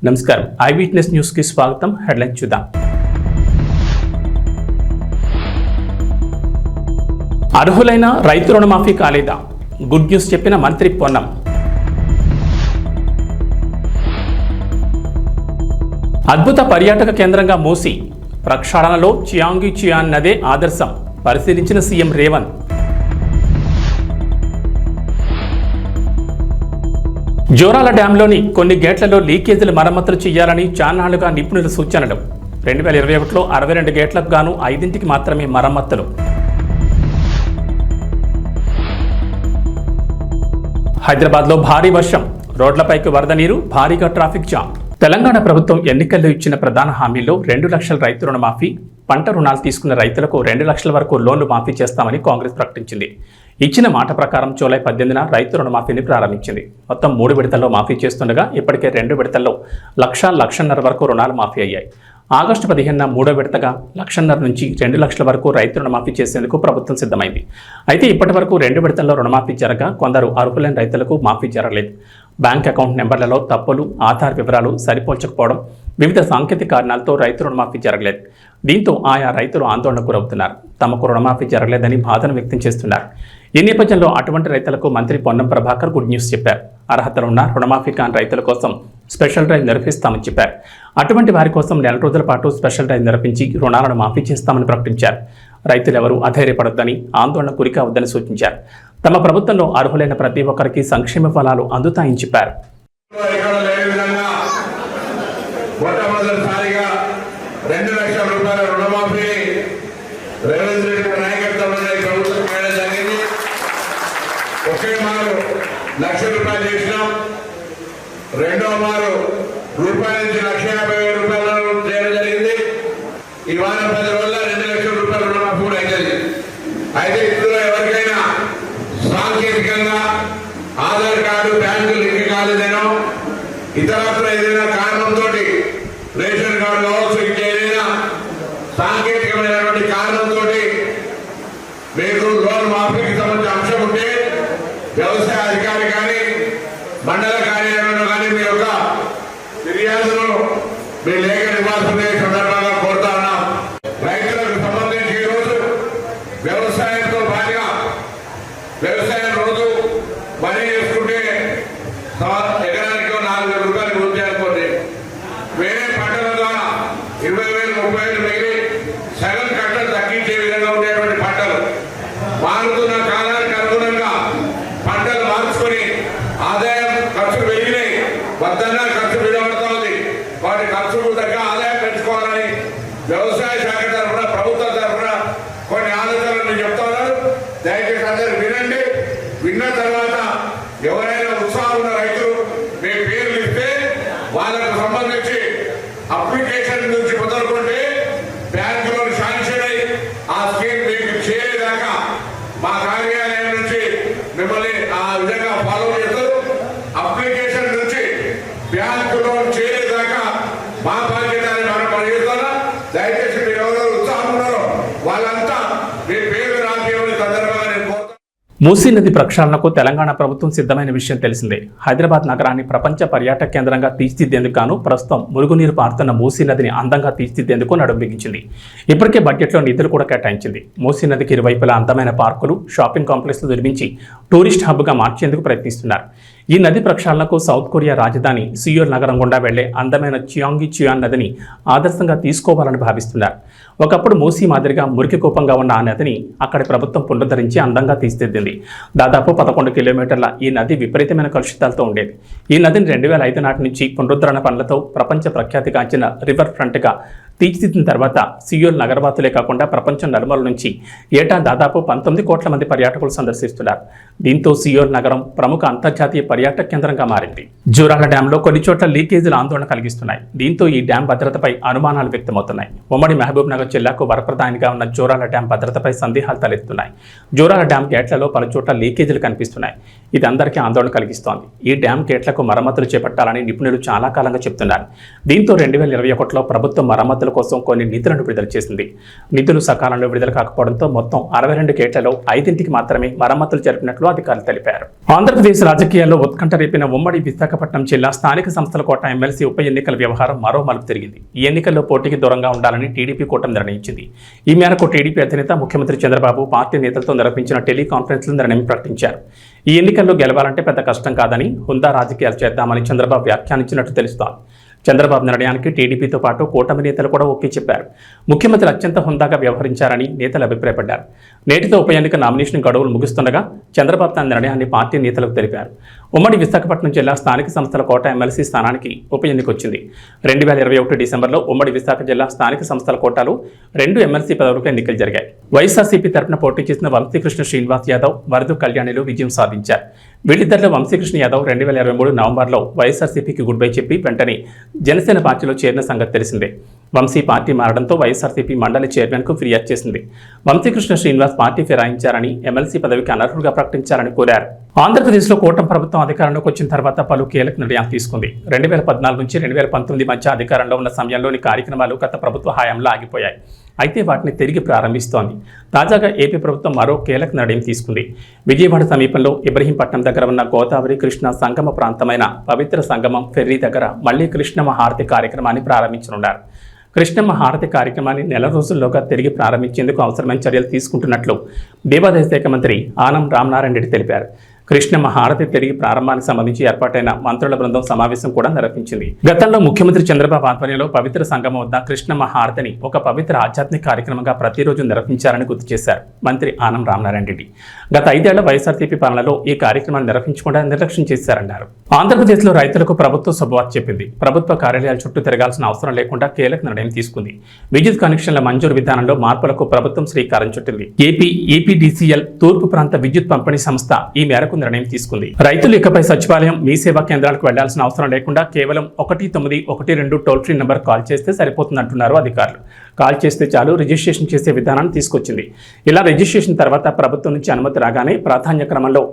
నమస్కారం, I witness news కి స్వాగతం. హెడ్లైన్ చూద్దాం. అర్హులైన రైతు రుణమాఫీ కాలేదా? గుడ్ న్యూస్ చెప్పిన మంత్రి పొన్నం. అద్భుత పర్యాటక కేంద్రంగా మూసి ప్రక్షాళనలో చియాంగి చియాన్ నదే ఆదర్శం, పరిశీలించిన సీఎం రేవంత్. జోరాల డ్యాంలోని కొన్ని గేట్లలో లీకేజీల మరమ్మతులు చేయాలని చాన్నాళ్లుగా నిపుణుల సూచనలు. 2021లో 62 గేట్లకు గాను 5కి మాత్రమే మరమ్మతులు. హైదరాబాద్లో భారీ వర్షం, రోడ్లపైకి వరద నీరు, భారీగా ట్రాఫిక్ జామ్. తెలంగాణ ప్రభుత్వం ఎన్నికల్లో ఇచ్చిన ప్రధాన హామీల్లో 2 లక్షల రైతు రుణమాఫీ, పంట రుణాలు తీసుకున్న రైతులకు 2 లక్షల వరకు లోన్లు మాఫీ చేస్తామని కాంగ్రెస్ ప్రకటించింది. ఇచ్చిన మాట ప్రకారం జూలై 18న రైతు రుణమాఫీని ప్రారంభించింది. మొత్తం 3 విడతల్లో మాఫీ చేస్తుండగా ఇప్పటికే 2 విడతల్లో 1,00,00,000 వరకు రుణాలు మాఫీ అయ్యాయి. ఆగస్టు 15న 3వ విడతగా 1,50,000 నుంచి 2 లక్షల వరకు రైతు రుణమాఫీ చేసేందుకు ప్రభుత్వం సిద్ధమైంది. అయితే ఇప్పటి వరకు 2 విడతల్లో రుణమాఫీ జరగగా కొందరు అర్హులైన రైతులకు మాఫీ జరగలేదు. బ్యాంక్ అకౌంట్ నెంబర్లలో తప్పులు, ఆధార్ వివరాలు సరిపోల్చకపోవడం, వివిధ సాంకేతిక కారణాలతో రైతు రుణమాఫీ జరగలేదు. దీంతో ఆయా రైతులు ఆందోళనకు గురవుతున్నారు. తమకు రుణమాఫీ జరగలేదని బాధను వ్యక్తం చేస్తున్నారు. ఈ నేపథ్యంలో అటువంటి రైతులకు మంత్రి పొన్నం ప్రభాకర్ గుడ్ న్యూస్ చెప్పారు. అర్హతలు ఉన్న రుణమాఫీ కాని రైతుల కోసం స్పెషల్ డ్రైవ్ నిర్వహిస్తామని చెప్పారు. అటువంటి వారి కోసం 4 రోజుల పాటు స్పెషల్ డ్రైవ్ నిర్వహించి రుణాలను మాఫీ చేస్తామని ప్రకటించారు. రైతులెవరూ అధైర్యపడొద్దని, ఆందోళన గురికావద్దని సూచించారు. తమ ప్రభుత్వంలో అర్హులైన ప్రతి ఒక్కరికి సంక్షేమ ఫలాలు అందుతాయని చెప్పారు. ఒకే మారు ₹1,00,000 చేసినాం. రెండో మారు రూపాయల నుంచి ₹1,50,000 చేయడం జరిగింది. ఈ వారం 10 రోజుల్లో ₹2,00,000 రుణమాఫీ కూడా అవుతుంది. అయితే ఇందులో ఎవరికైనా సాంకేతికంగా ఆధార్ కార్డు బ్యాంకు లింక్ కాలేదేనో, ఇతరత్ర ఏదైనా కారణంతో రేషన్ కార్డు కావచ్చు, ఇంకేదైనా సాంకేతికమైనటువంటి కారణంతో మీకు లోన్ మాఫీకి సంబంధించిన అంశం ఉంటే వ్యవసాయ అధికారి కానీ మండల కార్యాలయంలో కానీ మీ యొక్క ఫిర్యాదును మీ లేఖ నివాసే సందర్భంగా కోరుతా ఉన్నాం. రైతులకు సంబంధించి ఈరోజు వ్యవసాయంతో భారీగా వ్యవసాయం రోజు పని చేసుకుంటే ఎకరానికి ₹4,000 పూర్తి అనుకోండి. వేరే పంటల ద్వారా 20,000, 30,000 మిగిలి సగం కట్టలు తగ్గించే విధంగా ఉండేటువంటి పంటలు మారుతున్న కాలానికి అనుగుణంగా పంటలు మార్చుకొని ఆదాయం ఖర్చు పెరిగినాయి, వద్దన్నా ఖర్చు విడబడతా ఉంది. వాటి ఖర్చుకు తగ్గ ఆదాయం పెంచుకోవాలని వ్యవసాయ శాఖ తరఫున, ప్రభుత్వం తరఫున కొన్ని ఆలోచనలు నేను చెప్తా ఉన్నాను. దయచేసి అందరూ వినండి. విన్న తర్వాత ఎవరైనా ఉత్సాహం ఉన్న రైతులు మీ పేర్లు ఇస్తే వాళ్ళకు సంబంధించి అప్లికేషన్ నుంచి మొదలుకుంటే బ్యాంకులో శాంక్షన్ అయి ఆ స్కీమ్ మీకు చేయలేదాకా మా కార్యాలయం నుంచి మిమ్మల్ని ఆ విధంగా ఫాలో చేస్తూ అప్లికేషన్ నుంచి బ్యాంకులో చేయలేదాకా మా బాధ్యత మనం పనిచేస్తున్నాం. దయచేసి మీరు ఎవరో ఉత్సాహం ఉన్నారో వాళ్ళంతా మీ పేరు రాసేవని సందర్భంగా నేను కోరుతాను. మూసీ నది ప్రక్షాళనకు తెలంగాణ ప్రభుత్వం సిద్ధమైన విషయం తెలిసిందే. హైదరాబాద్ నగరాన్ని ప్రపంచ పర్యాటక కేంద్రంగా తీర్చిదిద్దేందుకు గాను ప్రస్తుతం మురుగునీరు పారుతున్న మూసీ నదిని అందంగా తీర్చిదిద్దేందుకు నడుం బిగించింది. ఇప్పటికే బడ్జెట్లో నిధులు కూడా కేటాయించింది. మూసీ నదికి ఇరువైపులా అందమైన పార్కులు, షాపింగ్ కాంప్లెక్స్లు నిర్మించి టూరిస్ట్ హబ్గా మార్చేందుకు ప్రయత్నిస్తున్నారు. ఈ నది ప్రక్షాళనకు సౌత్ కొరియా రాజధాని సియోల్ నగరం గుండా వెళ్లే అందమైన చియాంగి చియాన్ నదిని ఆదర్శంగా తీసుకోవాలని భావిస్తున్నారు. ఒకప్పుడు మూసీ మాదిరిగా మురికి కూపంగా ఉన్న ఆ నదిని అక్కడి ప్రభుత్వం పునరుద్ధరించి అందంగా తీర్చిదిద్దింది. దాదాపు 11 కిలోమీటర్ల ఈ నది విపరీతమైన కలుషితాలతో ఉండేది. ఈ నదిని 2005 నాటి నుంచి పునరుద్ధరణ పనులతో ప్రపంచ ప్రఖ్యాతిగాంచిన రివర్ ఫ్రంట్గా తీర్చిదిద్దిన తర్వాత సియోల్ నగరవాసులే కాకుండా ప్రపంచం నలుమూల నుంచి ఏటా దాదాపు 19 కోట్ల మంది పర్యాటకులు సందర్శిస్తున్నారు. దీంతో సియోల్ నగరం ప్రముఖ అంతర్జాతీయ పర్యాటక కేంద్రంగా మారింది. జోరాల డ్యాంలో కొన్ని చోట్ల లీకేజీలు ఆందోళన కలిగిస్తున్నాయి. దీంతో ఈ డ్యాం భద్రతపై అనుమానాలు వ్యక్తమవుతున్నాయి. ఉమ్మడి మహబూబ్ నగర్ జిల్లాకు వరప్రదానిగా ఉన్న జోరాల డ్యాం భద్రతపై సందేహాలు తలెత్తున్నాయి. జోరాల డ్యాం గేట్లలో పలు చోట్ల లీకేజీలు కనిపిస్తున్నాయి. ఇది అందరికీ ఆందోళన కలిగిస్తోంది. ఈ డ్యాం గేట్లకు మరమ్మతులు చేపట్టాలని నిపుణులు చాలా కాలంగా చెబుతున్నారు. దీంతో 2021లో ప్రభుత్వం మరమ్మతుల కోసం కొన్ని నిధులను విడుదల చేసింది. నిధులు సకాలంలో విడుదల కాకపోవడంతో మొత్తం 62 గేట్లలో 5కి మాత్రమే మరమ్మతులు జరిపినట్లు చేస్తున్నట్లు అధికారులు తెలిపారు. ఆంధ్రప్రదేశ్ రాజకీయాల్లో ఉత్కంఠ రేపిన ఉమ్మడి విశాఖపట్నం జిల్లా స్థానిక సంస్థల కోట ఎమ్మెల్సీ ఉప ఎన్నికల వ్యవహారం మరో మలుపు తిరిగింది. ఈ ఎన్నికల్లో పోటీకి దూరంగా ఉండాలని టీడీపీ కూటమి నిర్ణయించింది. ఈ మేరకు టీడీపీ అధినేత ముఖ్యమంత్రి చంద్రబాబు పార్టీ నేతలతో నిర్వహించిన టెలికాన్ఫరెన్స్లో నిర్ణయం ప్రకటించారు. ఈ ఎన్నికల్లో గెలవాలంటే పెద్ద కష్టం కాదని, హుందా రాజకీయాలు చేద్దామని చంద్రబాబు వ్యాఖ్యానించినట్టు తెలుస్తోంది. చంద్రబాబు నిర్ణయానికి టీడీపీతో పాటు కూటమి నేతలు కూడా ఒకే చెప్పారు. ముఖ్యమంత్రి అత్యంత హుందాగా వ్యవహరించారని నేతలు అభిప్రాయపడ్డారు. నేటితో ఉప ఎన్నిక నామినేషన్ గడువులు ముగుస్తుండగా చంద్రబాబు తన నిర్ణయాన్ని పార్టీ నేతలకు తెలిపారు. ఉమ్మడి విశాఖపట్నం జిల్లా స్థానిక సంస్థల కోట ఎమ్మెల్సీ స్థానానికి ఉప ఎన్నిక వచ్చింది. 2021 డిసెంబర్లో ఉమ్మడి విశాఖ జిల్లా స్థానిక సంస్థల కోటాలో 2 ఎమ్మెల్సీ పదవులకు ఎన్నికలు జరిగాయి. వైఎస్ఆర్సీపీ తరఫున పోటీ చేసిన వంశీకృష్ణ శ్రీనివాస్ యాదవ్, వరదు కళ్యాణిలు విజయం సాధించారు. వీళ్ళిద్దరిలో వంశీకృష్ణ యాదవ్ 2023 నవంబర్లో వైఎస్ఆర్సీపీకి గుడ్ బై చెప్పి వెంటనే జనసేన పార్టీలో చేరిన సంగతి తెలిసిందే. వంశీ పార్టీ మారడంతో వైఎస్ఆర్సీపీ మండలి చైర్మన్కు ఫిర్యాదు చేసింది. వంశీకృష్ణ శ్రీనివాస్ పార్టీ ఫిరాయించారని, ఎమ్మెల్సీ పదవికి అనర్హులుగా ప్రకటించారని కోరారు. ఆంధ్రప్రదేశ్లో కూటమి ప్రభుత్వం అధికారంలోకి వచ్చిన తర్వాత పలు కీలక నిర్ణయాలు తీసుకుంది. 2014 నుంచి 2019 మధ్య అధికారంలో ఉన్న సమయంలోని కార్యక్రమాలు గత ప్రభుత్వ హయాంలో ఆగిపోయాయి. అయితే వాటిని తిరిగి ప్రారంభిస్తోంది. తాజాగా ఏపీ ప్రభుత్వం మరో కీలక నిర్ణయం తీసుకుంది. విజయవాడ సమీపంలో ఇబ్రహీంపట్నం దగ్గర ఉన్న గోదావరి కృష్ణ సంగమ ప్రాంతమైన పవిత్ర సంగమం ఫెర్రీ దగ్గర మళ్లీ కృష్ణమ్మ హారతి కార్యక్రమాన్ని ప్రారంభించనున్నారు. కృష్ణమ్మ హారతి కార్యక్రమాన్ని నెల రోజుల్లోగా తిరిగి ప్రారంభించేందుకు అవసరమైన చర్యలు తీసుకుంటున్నట్లు దేవాదాయ శాఖ మంత్రి ఆనం రామనారాయణ రెడ్డి తెలిపారు. కృష్ణమ్మ హారతి తిరిగి ప్రారంభానికి సంబంధించి ఏర్పాటైన మంత్రుల బృందం సమావేశం కూడా నిర్వహించింది. గతంలో ముఖ్యమంత్రి చంద్రబాబు ఆధ్వర్యంలో పవిత్ర సంగమం వద్ద కృష్ణమ్మ హారతిని ఒక పవిత్ర ఆధ్యాత్మిక కార్యక్రమంగా ప్రతిరోజు నిర్వహించారని గుర్తు చేశారు మంత్రి ఆనం రామనారాయణ రెడ్డి. గత 5 ఏళ్ల వైఎస్ఆర్సీపీ పాలనలో ఈ కార్యక్రమాన్ని నిర్వహించకుండా నిర్లక్ష్యం చేశారన్నారు. ఆంధ్రప్రదేశ్లో రైతులకు ప్రభుత్వం శుభవార్త చెప్పింది. ప్రభుత్వ కార్యాలయాల చుట్టూ తిరగాల్సిన అవసరం లేకుండా కీలక నిర్ణయం తీసుకుంది. విద్యుత్ కనెక్షన్ల మంజూరు విధానంలో మార్పులకు ప్రభుత్వం శ్రీకారం చుట్టింది. ఏపీడీసీఎల్ తూర్పు ప్రాంత విద్యుత్ పంపిణీ సంస్థ ఈ మేరకు నిర్ణయం తీసుకుంది. రైతులు ఇకపై సచివాలయం, మీ సేవా కేంద్రాలకు వెళ్లాల్సిన అవసరం లేకుండా కేవలం 1912 టోల్ ఫ్రీ నెంబర్ కాల్ చేస్తే సరిపోతుందంటున్నారు అధికారులు. కాల్ చేస్తే చాలు రిజిస్ట్రేషన్ చేసే విధానాన్ని తీసుకొచ్చింది. ఇలా రిజిస్ట్రేషన్ తర్వాత ప్రభుత్వం నుంచి అనుమతి రాగానే ప్రాధాన్య క్రమంలో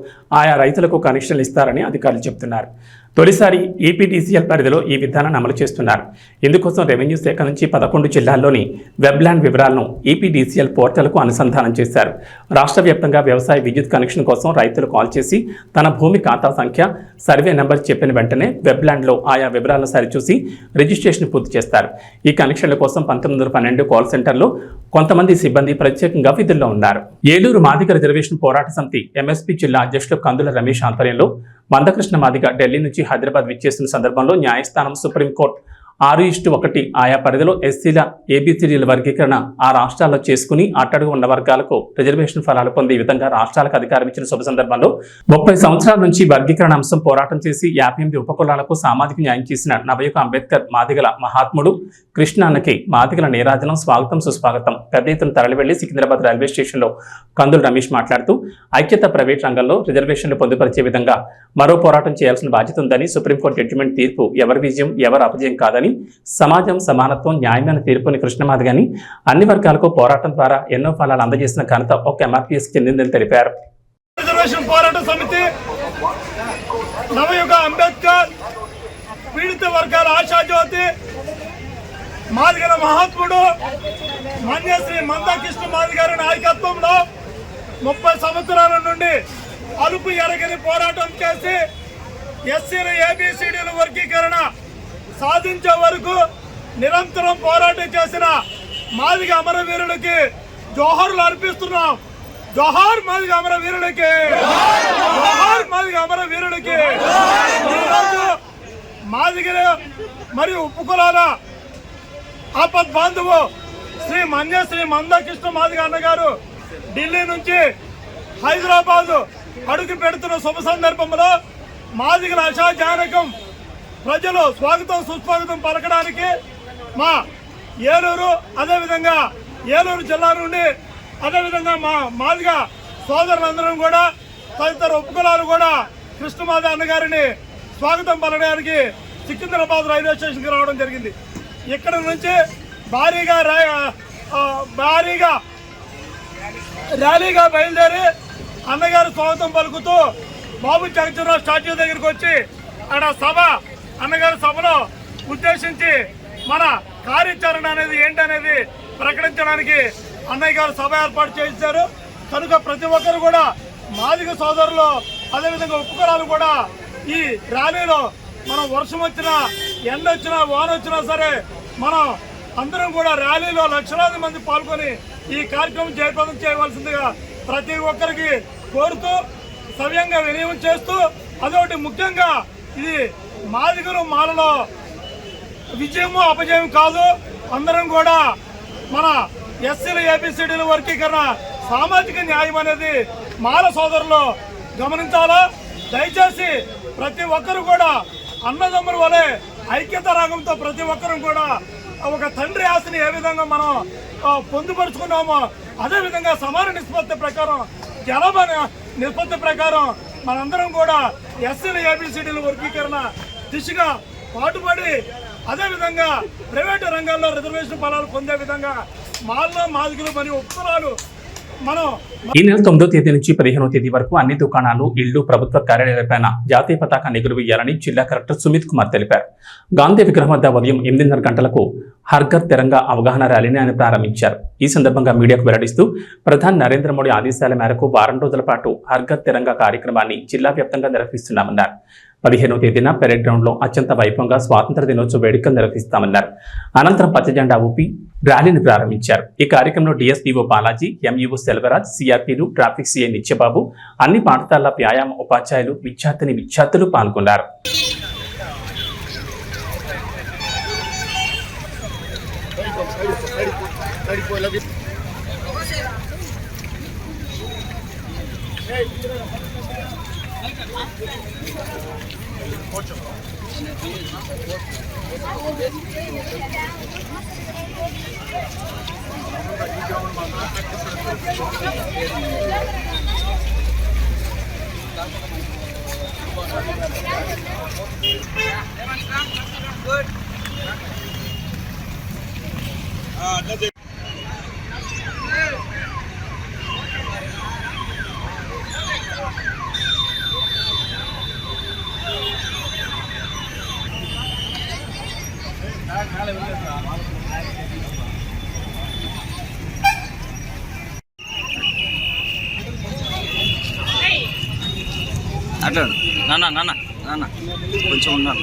ఆయా రైతులకు కనెక్షన్లు ఇస్తారని అధికారులు చెబుతున్నారు. తొలిసారి ఏపీడీసీఎల్ పరిధిలో ఈ విధానాన్ని అమలు చేస్తున్నారు. ఇందుకోసం రెవెన్యూ శాఖ నుంచి 11 జిల్లాల్లోని వెబ్లాండ్ వివరాలను ఏపీడీసీఎల్ పోర్టల్కు అనుసంధానం చేశారు. రాష్ట్ర వ్యాప్తంగా వ్యవసాయ విద్యుత్ కనెక్షన్ కోసం రైతులు కాల్ చేసి తన భూమి ఖాతా సంఖ్య, సర్వే నెంబర్ చెప్పిన వెంటనే వెబ్లాండ్లో ఆయా వివరాలను సరిచూసి రిజిస్ట్రేషన్ పూర్తి చేస్తారు. ఈ కనెక్షన్ల కోసం 1912 కాల్ సెంటర్లో కొంతమంది సిబ్బంది ప్రత్యేకంగా విధుల్లో ఉన్నారు. ఏలూరు మాదిగ రిజర్వేషన్ పోరాట సమితి ఎంఎస్పీ జిల్లా అధ్యక్షులు కందుల రమేష్ ఆధ్వర్యంలో మందకృష్ణ మాదిగ ఢిల్లీ నుంచి హైదరాబాద్ విచ్చేసిన సందర్భంలో న్యాయస్థానం సుప్రీంకోర్టు 6:1 ఆయా పరిధిలో ఎస్సీల ఏబీసీడీల వర్గీకరణ ఆ రాష్ట్రాల్లో చేసుకుని అట్టడుగు ఉన్న వర్గాలకు రిజర్వేషన్ ఫలాలు పొందే విధంగా రాష్ట్రాలకు అధికారం ఇచ్చిన శుభ సందర్భంలో 30 సంవత్సరాల నుంచి వర్గీకరణ అంశం పోరాటం చేసి 58 ఉపకులాలకు సామాజిక న్యాయం చేసిన నవయుగ అంబేద్కర్ మాదిగల మహాత్ముడు కృష్ణాన్నకి మాదిగల నీరాజనం స్వాగతం సుస్వాగతం. పెద్ద ఎత్తున తరలివెళ్లి సికింద్రాబాద్ రైల్వే స్టేషన్లో కందుల రమేష్ మాట్లాడుతూ ఐక్యత ప్రైవేట్ రంగంలో రిజర్వేషన్లు పొందుపరిచే విధంగా మరో పోరాటం చేయాల్సిన బాధ్యత ఉందని, సుప్రీంకోర్టు జడ్జిమెంట్ తీర్పు ఎవరి విజయం ఎవరి అపజయం కాదని, సమాజం సమానత్వం న్యాయమైన తీర్పుని కృష్ణమాదిగని అన్ని వర్గాలకు పోరాటం ద్వారా ఎన్నో ఫలాలు అందజేసిన ఘనత ఒక ఎంఆర్పీఎస్ చెందిందని తెలిపారు. రిజర్వేషన్ పోరాట సమితి నవయుగ అంబేద్కర్ పీడిత వర్గాల ఆశాజ్యోతి మాదిగల మహాత్ముడు మన్యశ్రీ మందకృష్ణ మాదిగారి నాయకత్వంలో 30 సంవత్సరాల నుండి అలుపు ఎరగని పోరాటం చేసి ఎస్సీల ఏబీసీడీల వర్గీకరణ సాధించే వరకు నిరంతరం పోరాటం చేసిన మాదిగ అమరవీరులకి జోహార్లు అర్పిస్తున్నాం. జోహార్ మాదిగ అమరవీరులకి, జోహార్ మాదిగ అమరవీరులకి. ఈరోజు మాదిగల మరియు ఉపకులాల ఆపద్ బాంధవు శ్రీ మందకృష్ణ మాదిగ అన్నగారు ఢిల్లీ నుంచి హైదరాబాద్ అడుగు పెడుతున్న శుభ సందర్భంలో మాదిగల ఆశాజనకం ప్రజలు స్వాగతం సుస్వాగతం పలకడానికి మా ఏలూరు, అదేవిధంగా ఏలూరు జిల్లా నుండి, అదేవిధంగా మా మాదిగ సోదరులందరం కూడా తదితర ఉపకులాలు కూడా కృష్ణమాది అన్నగారిని స్వాగతం పలకడానికి సికింద్రాబాద్ రైల్వే స్టేషన్కి రావడం జరిగింది. ఇక్కడ నుంచి ర్యాలీగా బయలుదేరి అన్నగారు స్వాగతం పలుకుతూ బాబు జగజ్జనరావు స్టాచ్యూ దగ్గరికి వచ్చి అక్కడ అన్నగారి సభలో ఉద్దేశించి మన కార్యాచరణ అనేది ఏంటనేది ప్రకటించడానికి అన్నయ్య గారు సభ ఏర్పాటు చేశారు. కనుక ప్రతి ఒక్కరు కూడా మాదిగ సోదరులు అదేవిధంగా ఉపకులాలు కూడా ఈ ర్యాలీలో మనం వర్షం వచ్చినా ఎండ వచ్చినా వాన వచ్చినా సరే మనం అందరం కూడా ర్యాలీలో లక్షలాది మంది పాల్గొని ఈ కార్యక్రమం జయప్రదం చేయవలసిందిగా ప్రతి ఒక్కరికి కోరుతూ సవ్యంగా వినియోగం చేస్తూ అదొకటి ముఖ్యంగా ఇది మాదిగలు మాలలో విజయము అపజయం కాదు. అందరం కూడా మన ఎస్సీలు ఏబిసిడీల వర్గీకరణ సామాజిక న్యాయం అనేది మాల సోదరులు గమనించాలా. దయచేసి ప్రతి ఒక్కరు కూడా అన్నదమ్ముల వలె ఐక్యత రాగంతో ప్రతి ఒక్కరు కూడా ఒక తండ్రి ఆశని ఏ విధంగా మనం పొందుపరుచుకున్నామో అదేవిధంగా సమాన నిష్పత్తి ప్రకారం జనాభా నిష్పత్తి ప్రకారం మనందరం కూడా ఎస్సీలు ఏబిసిడీల వర్గీకరణ దిశగా పాటుపడి అదేవిధంగా ప్రైవేటు రంగాల్లో రిజర్వేషన్ ఫలాలు పొందే విధంగా మాల్లో మాదిగలు మరియు ఉపకులాలు మనం ఈ నెల 9వ తేదీ నుంచి 15వ తేదీ వరకు అన్ని దుకాణాలు, ఇళ్లు, ప్రభుత్వ కార్యాలయాలపైన జాతీయ పతాకాన్ని ఎగురవేయాలని జిల్లా కలెక్టర్ సుమిత్ కుమార్ తెలిపారు. గాంధీ విగ్రహం వద్ద ఉదయం 8:30 గంటలకు హర్ఘర్ తిరంగా అవగాహన ర్యాలీని ఆయన ప్రారంభించారు. ఈ సందర్భంగా మీడియాకు వెల్లడిస్తూ ప్రధాని నరేంద్ర మోడీ ఆదేశాల మేరకు వారం రోజుల పాటు హర్ఘర్ తిరంగా కార్యక్రమాన్ని జిల్లా వ్యాప్తంగా నిర్వహిస్తున్నామన్నారు. 15వ తేదీన పెరేడ్ గ్రౌండ్ లో అత్యంత వైభవంగా స్వాతంత్ర దినోత్సవ వేడుకలు నిర్వహిస్తామన్నారు. అనంతరం పచ్చ జెండా ఊపి ర్యాలీని ప్రారంభించారు. ఈ కార్యక్రమంలో డిఎస్పీఓ బాలాజీ, ఎంఈఓ సెల్వరాజ్, సిఆర్పీలు, ట్రాఫిక్ సిఐ నిత్యబాబు, అన్ని పాఠశాలల వ్యాయామ ఉపాధ్యాయులు, విద్యార్థులు పాల్గొన్నారు. అట్లా నాన్న కొంచెం ఉన్నాను.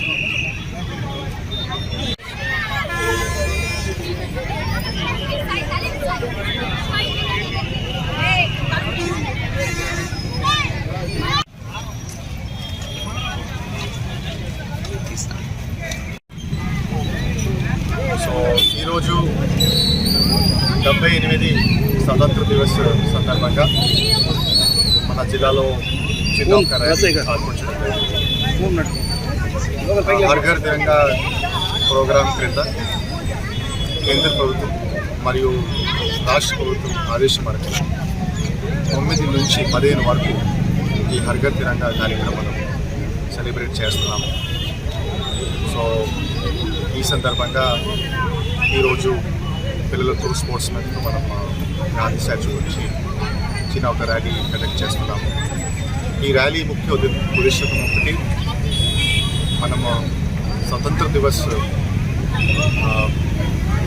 సో ఈరోజు 78 స్వతంత్ర దివస్ సందర్భంగా మన జిల్లాలో హర్ ఘర్ తిరంగా ప్రోగ్రాం క్రింద కేంద్ర ప్రభుత్వం మరియు రాష్ట్ర ప్రభుత్వం ఆదేశం మేరకు 9 నుంచి 15 వరకు ఈ హర్ ఘర్ తిరంగా కార్యక్రమం సెలబ్రేట్ చేస్తున్నాము. సో ఈ సందర్భంగా ఈరోజు పిల్లలతో స్పోర్ట్స్ మెన్తో మనం గాంధీ స్టాచ్యూ గురించి చిన్న ఒక ర్యాలీ కండక్ట్ చేస్తున్నాము. ఈ ర్యాలీ ముఖ్య ఉద్దేశం ఒకటి, మనము స్వతంత్ర దివస్ we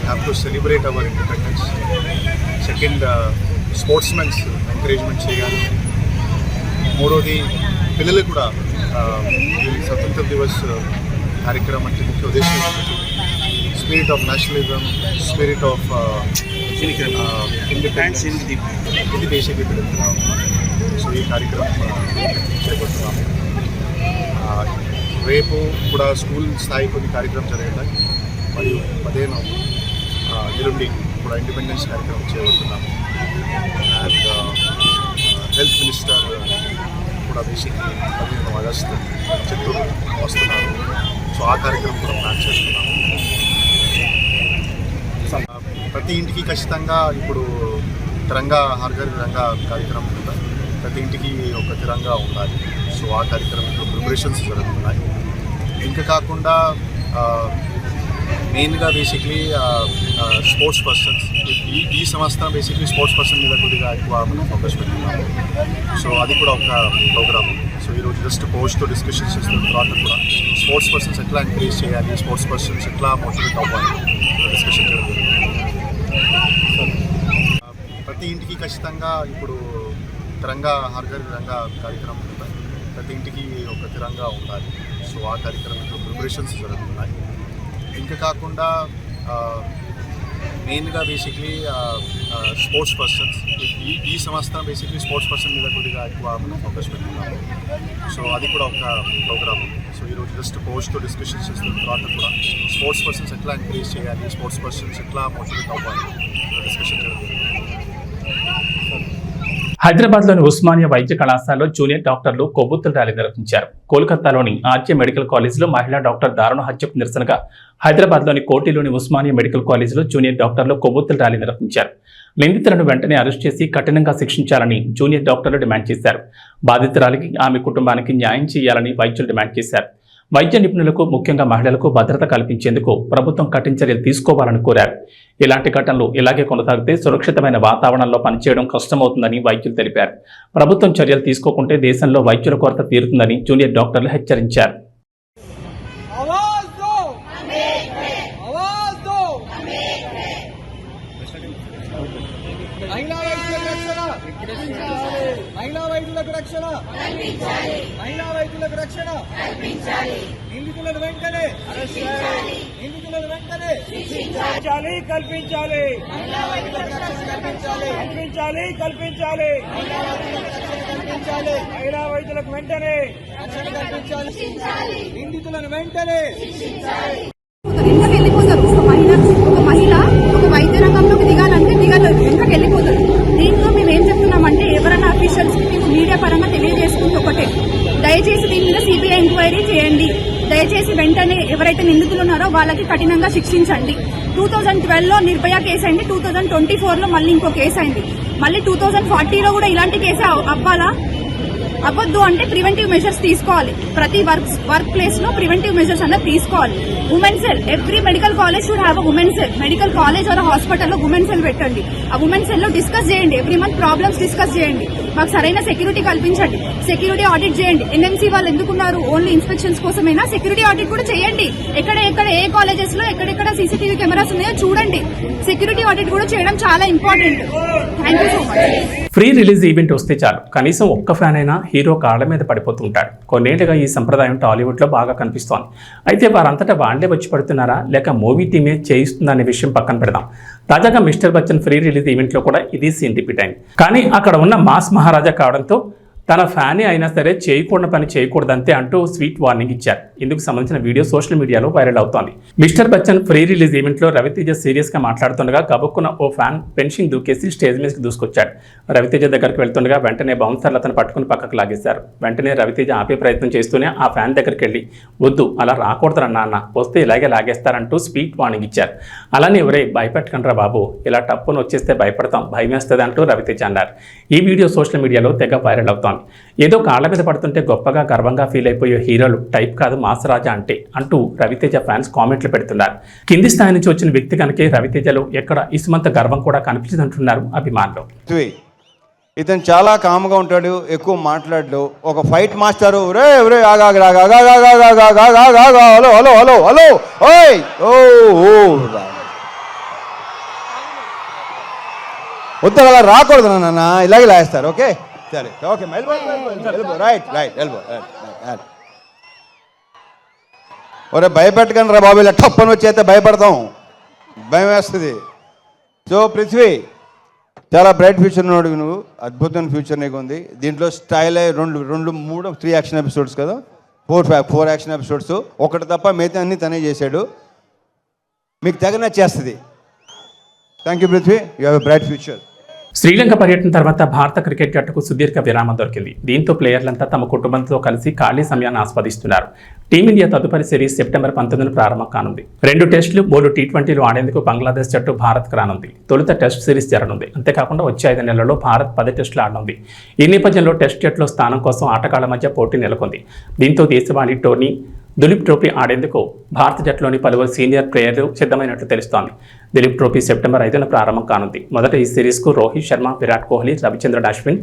have to celebrate our independence. Second, sports men's encouragement చేయాలి. మూడోది, పిల్లలు కూడా ఈ స్వతంత్ర దివస్ కార్యక్రమానికి ముఖ్య ఉద్దేశం ఒకటి, spirit of nationalism, spirit of independence ఇది బేసిక్గా తెలుపుతున్నాం. సో ఈ కార్యక్రమం చేపడుతున్నాము. రేపు కూడా స్కూల్ స్థాయి కొన్ని కార్యక్రమం జరుగుతాయి. మరియు 15 ఎల్లుండి కూడా ఇండిపెండెన్స్ కార్యక్రమం చేపడుతున్నాము. అండ్ హెల్త్ మినిస్టర్ కూడా బేసిక్లీ 15 ఆగస్టు చిత్తూరు వస్తున్నారు. సో ఆ కార్యక్రమం కూడా ప్లాన్ చేస్తున్నాము. ప్రతి ఇంటికి ఖచ్చితంగా ఇప్పుడు తిరంగా హర్ ఘర్ తిరంగా కార్యక్రమం కింద ప్రతి ఇంటికి ఒక తిరంగా ఉండాలి. సో ఆ కార్యక్రమంలో ప్రిపరేషన్స్ జరుగుతున్నాయి. ఇంకా కాకుండా మెయిన్గా బేసిక్లీ స్పోర్ట్స్ పర్సన్స్ ఈ సంవత్సరం బేసిక్లీ స్పోర్ట్స్ పర్సన్ మీద కొద్దిగా ఎక్కువ మనం ఫోకస్ పెట్టుకున్నాము. సో అది కూడా ఒక ప్రోగ్రామ్. సో ఈరోజు జస్ట్ పోస్ట్తో డిస్కషన్స్ చేస్తున్న తర్వాత కూడా స్పోర్ట్స్ పర్సన్స్ ఎట్లా ఎంకరేజ్ చేయాలి, స్పోర్ట్స్ పర్సన్స్ ఎట్లా మోటివేట్ అవ్వాలి డిస్కషన్ చేయడం. ప్రతి ఇంటికి ఖచ్చితంగా ఇప్పుడు తిరంగా హర్ ఘర్ తిరంగా కార్యక్రమం కింద ప్రతి ఇంటికి ఒక తిరంగా ఉండాలి. సో ఆ కార్యక్రమంలో ప్రిపరేషన్స్ జరుగుతున్నాయి. ఇంకా కాకుండా మెయిన్గా బేసిక్లీ స్పోర్ట్స్ పర్సన్స్ ఈ సంవత్సరం బేసిక్లీ స్పోర్ట్స్ పర్సన్ మీద కొద్దిగా ఎక్కువ మనం ఫోకస్ పెట్టుకున్నాము. సో అది కూడా ఒక ప్రోగ్రామ్. సో ఈరోజు జస్ట్ పోస్ట్తో డిస్కషన్ చేస్తున్న తర్వాత కూడా స్పోర్ట్స్ పర్సన్స్ ఎట్లా ఎంకరేజ్ చేయాలి, స్పోర్ట్స్ పర్సన్స్ ఎట్లా మోటివేట్ అవ్వాలి డిస్కషన్ జరుగుతుంది. హైదరాబాద్లోని ఉస్మానియా వైద్య కళాశాలలో జూనియర్ డాక్టర్లు కొవ్వొత్తుల ర్యాలీ నిర్వహించారు. కోల్కతాలోని ఆర్జే మెడికల్ కాలేజీలో మహిళా డాక్టర్ దారుణ హత్యకు నిరసనగా హైదరాబాద్లోని కోటిలోని ఉస్మానియా మెడికల్ కాలేజీలో జూనియర్ డాక్టర్లు కొవ్వొత్తుల ర్యాలీ నిర్వహించారు. నిందితులను వెంటనే అరెస్ట్ చేసి కఠినంగా శిక్షించాలని జూనియర్ డాక్టర్లు డిమాండ్ చేశారు. బాధితురాలికి ఆమె కుటుంబానికి న్యాయం చేయాలని వైద్యులు డిమాండ్ చేశారు. వైద్య నిపుణులకు ముఖ్యంగా మహిళలకు భద్రత కల్పించేందుకు ప్రభుత్వం కఠిన చర్యలు తీసుకోవాలని కోరారు. ఇలాంటి ఘటనలు ఇలాగే కొనసాగితే సురక్షితమైన వాతావరణంలో పనిచేయడం కష్టమవుతుందని వైద్యులు తెలిపారు. ప్రభుత్వం చర్యలు తీసుకోకుంటే దేశంలో వైద్యుల కొరత తీరుతుందని జూనియర్ డాక్టర్లు హెచ్చరించారు. మహిళా వైద్యులకు రక్షణ, మహిళా వైద్యులకు రక్షణ, నిందితులను వెంటనే నిందితులను వెంటనే కల్పించాలి కల్పించాలి కల్పించాలి కల్పించాలి మహిళా వైద్యులకు వెంటనే రక్షణ కల్పించాలి, నిందితులను వెంటనే. వెనకకి వెళ్ళిపోతారు. ఒక మహిళ ఒక వైద్య రంగంలోకి దిగాలంటే దిగలేదు, వెనకకి వెళ్ళిపోతారు. దీంట్లో మేము ఏం చెప్తున్నామంటే ఎవరైనా అఫీషియల్స్ కి మేము మీడియా పరంగా తెలియజేసుకుంటే ఒకటే, దయచేసి దీని మీద సిబిఐ ఎంక్వైరీ చేయండి. దయచేసి వెంటనే ఎవరైతే నిందితులు ఉన్నారో వాళ్ళకి కఠినంగా శిక్షించండి. 2012లో నిర్భయ కేసు అయింది, 2024లో మళ్ళీ ఇంకో కేసు అయింది. మళ్ళీ 2040లో కూడా ఇలాంటి కేసు అవ్వద్దు అంటే ప్రివెంటివ్ మెజర్స్ తీసుకోవాలి. ప్రతి వర్క్ ప్లేస్ లో ప్రివెంటివ్ మెజర్స్ అన్నది తీసుకోవాలి. Women cell, every medical college should have women cell. Medical college are హాస్పిటల్లో ఉమెన్ సెల్ పెట్టండి. ఆ ఉమెన్ సెల్ లో డిస్కస్ చేయండి, ఎవ్రీ మంత్ ప్రాబ్లమ్స్ డిస్కస్ చేయండి. మాకు సరైన సెక్యూరిటీ కల్పించండి, సెక్యూరిటీ ఆడిట్ చేయండి. ఎన్ఎంసీ వాళ్ళు ఎందుకున్నారు? ఓన్లీ ఇన్స్పెక్షన్స్ కోసమైనా సెక్యూరిటీ ఆడిట్ కూడా చేయండి. ఎక్కడ ఏ కాలేజెస్ లో ఎక్కడెక్కడ సీసీటీవీ కెమెరాస్ ఉన్నాయో చూడండి. సెక్యూరిటీ ఆడిట్ కూడా చేయడం చాలా important. Thank you so much. Free release event వస్తే చాలు కనీసం ఒక్క ఫ్యాన్ అయినా హీరో కాళ్ల మీద పడిపోతుంటాడు. కొన్నేళ్లుగా ఈ సంప్రదాయం టాలీవుడ్లో బాగా కనిపిస్తోంది. అయితే వారంతటా వాళ్లే వచ్చి పడుతున్నారా లేక మూవీ టీమే చేయిస్తుందా అనే విషయం పక్కన పెడదాం. తాజాగా మిస్టర్ బచ్చన్ ఫ్రీ రిలీజ్ ఈవెంట్లో కూడా ఇది సీన్ రిపీట్ అయింది. కానీ అక్కడ ఉన్న మాస్ మహారాజా కావడంతో తన ఫ్యానే అయినా సరే చేయకూడని పని చేయకూడదంతే అంటూ స్వీట్ వార్నింగ్ ఇచ్చారు. ఇందుకు సంబంధించిన వీడియో సోషల్ మీడియాలో వైరల్ అవుతోంది. మిస్టర్ బచ్చన్ ఫ్రీ రిలీజ్ ఈవెంట్లో రవితేజ సీరియస్ గా మాట్లాడుతుండగా గబుక్కున ఓ ఫ్యాన్ ఫెన్సింగ్ దూకేసి స్టేజ్ మీదకి దూసుకొచ్చాడు. రవితేజ దగ్గరికి వెళ్తుండగా వెంటనే బౌన్సర్లు అతను పట్టుకుని పక్కకు లాగేశారు. వెంటనే రవితేజ ఆపే ప్రయత్నం చేస్తూనే ఆ ఫ్యాన్ దగ్గరికి వెళ్ళి వద్దు అలా రాకూడదురా నాన్న, వస్తే ఇలాగే లాగేస్తారంటూ స్వీట్ వార్నింగ్ ఇచ్చారు. అలానే ఎవరే భయపెట్టకండ్రా బాబు, ఇలా టప్పును వచ్చేస్తే భయపడతాం, భయం వేస్తుంది అంటూ రవితేజ అన్నారు. ఈ వీడియో సోషల్ మీడియాలో తెగ వైరల్ అవుతోంది. ఏదో కాళ్ల మీద పడుతుంటే గొప్పగా గర్వంగా ఫీల్ అయిపోయే హీరోలు టైప్ కాదు మాస్ రాజా అంటే అంటూ రవితేజ ఫ్యాన్స్ కామెంట్లు పెడుతున్నారు. కింది స్థాయి నుంచి వచ్చిన వ్యక్తి కనుకే రవితేజలో ఎక్కడ ఇసుమంత గర్వం కూడా కనిపించదంటున్నారు అభిమానులు. ఇతను చాలా కామ్గా ఉంటాడు, ఎక్కువ మాట్లాడు. ఒక fight master hello hello hello hello ఓయ్ ఓ వద్దు అలా రాకూడదు నాన్న, ఇలాగే లాగేస్తారు. ఓకే సరే ఓకే రైట్ రైట్ ఎల్బో. ఒరే భయపెట్టకండి రా బాబు, ఇలా టప్పని వచ్చేస్తే భయపడతాం, భయం వేస్తుంది. సో పృథ్వీ చాలా బ్రైట్ ఫ్యూచర్ ఉన్నాడు నువ్వు, అద్భుతమైన ఫ్యూచర్ నీకు ఉంది. దీంట్లో స్టైల్ త్రీ యాక్షన్ ఎపిసోడ్స్ కదా, ఫోర్ యాక్షన్ ఎపిసోడ్స్, ఒకటి తప్ప మిగతా అన్ని తనే చేశాడు. మీకు తెగ నచ్చేస్తుంది. Thank you Prithvi, you have a bright future. Sri Lanka పర్యటన తర్వాత భారత క్రికెట్ జట్టుకు సుదీర్ఘ విరామం దొరికింది. దీంతో ప్లేయర్లంతా తమ కుటుంబంతో కలిసి ఖాళీ సమయాన్ని ఆస్వాదిస్తున్నారు. టీమిండియా తదుపరి సిరీస్ సెప్టెంబర్ 19 ప్రారంభం కానుంది. 2 టెస్టులు 3 టీ20లు ఆడేందుకు బంగ్లాదేశ్ జట్టు భారత్కు రానుంది. తొలుత టెస్ట్ సిరీస్ జరగనుంది. అంతేకాకుండా వచ్చే 5 నెలల్లో భారత్ 10 టెస్టులు ఆడనుంది. ఈ నేపథ్యంలో టెస్ట్ జట్టులో స్థానం కోసం ఆటగాళ్ల మధ్య పోటీ నెలకొంది. దీంతో దేశవాళీ టోర్నీ దులీప్ ట్రోఫీ ఆడేందుకు భారత జట్టులోని పలువురు సీనియర్ ప్లేయర్లు సిద్ధమైనట్లు తెలుస్తోంది. దులీప్ ట్రోఫీ సెప్టెంబర్ 5న ప్రారంభం కానుంది. మొదట ఈ సిరీస్కు రోహిత్ శర్మ, విరాట్ కోహ్లీ, రవిచంద్రన్ అశ్విన్,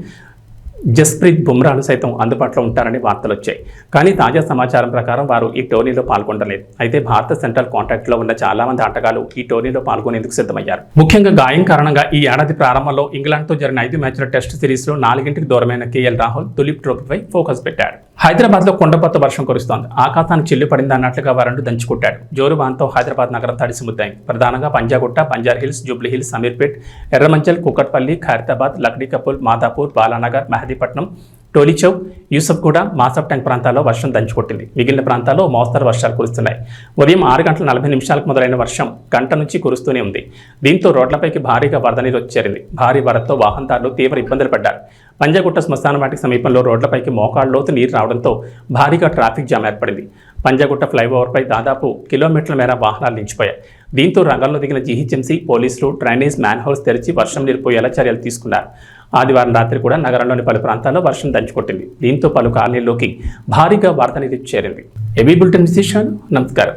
జస్ప్రీత్ బుమ్రాలు సైతం అందుబాటులో ఉంటారని వార్తలు వచ్చాయి. కానీ తాజా సమాచారం ప్రకారం వారు ఈ టోర్నీలో పాల్గొనలేదు. అయితే భారత సెంట్రల్ కాంట్రాక్ట్లో ఉన్న చాలా మంది ఆటగాళ్లు ఈ టోర్నీలో పాల్గొనేందుకు సిద్ధమయ్యారు. ముఖ్యంగా గాయం కారణంగా ఈ ఏడాది ప్రారంభంలో ఇంగ్లాండ్తో జరిగిన 5 మ్యాచ్ల టెస్ట్ సిరీస్లో 4కి దూరమైన కేఎల్ రాహుల్ దులీప్ ట్రోఫీపై ఫోకస్ పెట్టాడు. హైదరాబాద్లో కొండపొత్త వర్షం కురుస్తోంది. ఆకాశానికి చిల్లు పడింది అన్నట్లుగా వరండు దంచుకుంటాడు. జోరువాన్తో హైదరాబాద్ నగరం తడిసిముద్దాయింది. ప్రధానంగా Panjagutta, Banjara Hills, Jubilee Hills, Samirpet, Erramanzil, Kukatpally, Khairatabad, Lakdi Kapul, Madhapur, Balanagar, Mehdipatnam, Tolichowk, Yousufguda, Masab Tank ప్రాంతాల్లో వర్షం దంచుకొట్టింది. మిగిలిన ప్రాంతాల్లో మోస్తరు వర్షాలు కురుస్తున్నాయి. ఉదయం 6:40 మొదలైన వర్షం గంట నుంచి కురుస్తూనే ఉంది. దీంతో రోడ్లపైకి భారీగా వరద నీరు చేరింది. భారీ వరదతో వాహనదారులు తీవ్ర ఇబ్బందులు పడ్డారు. పంజాగుట్ట శ్మశాన వాటికి సమీపంలో రోడ్లపైకి మోకాళ్ళ లోతు నీరు రావడంతో భారీగా ట్రాఫిక్ జామ్ ఏర్పడింది. పంజాగుట్ట ఫ్లైఓవర్పై దాదాపు కిలోమీటర్ల మేర వాహనాలు నిలిచిపోయాయి. దీంతో రంగంలో దిగిన జీహెచ్ఎంసీ పోలీసులు డ్రైనేజ్ మ్యాన్హోల్స్ తెరిచి వర్షం నిలిపోయేలా చర్యలు తీసుకున్నారు. ఆదివారం రాత్రి కూడా నగరంలోని పలు ప్రాంతాల్లో వర్షం దంచుకొట్టింది. దీంతో పలు కాలనీల్లోకి భారీగా వరద నీరు చేరింది. ఏబీ బులెటిన్ విశేషాలు. నమస్కారం.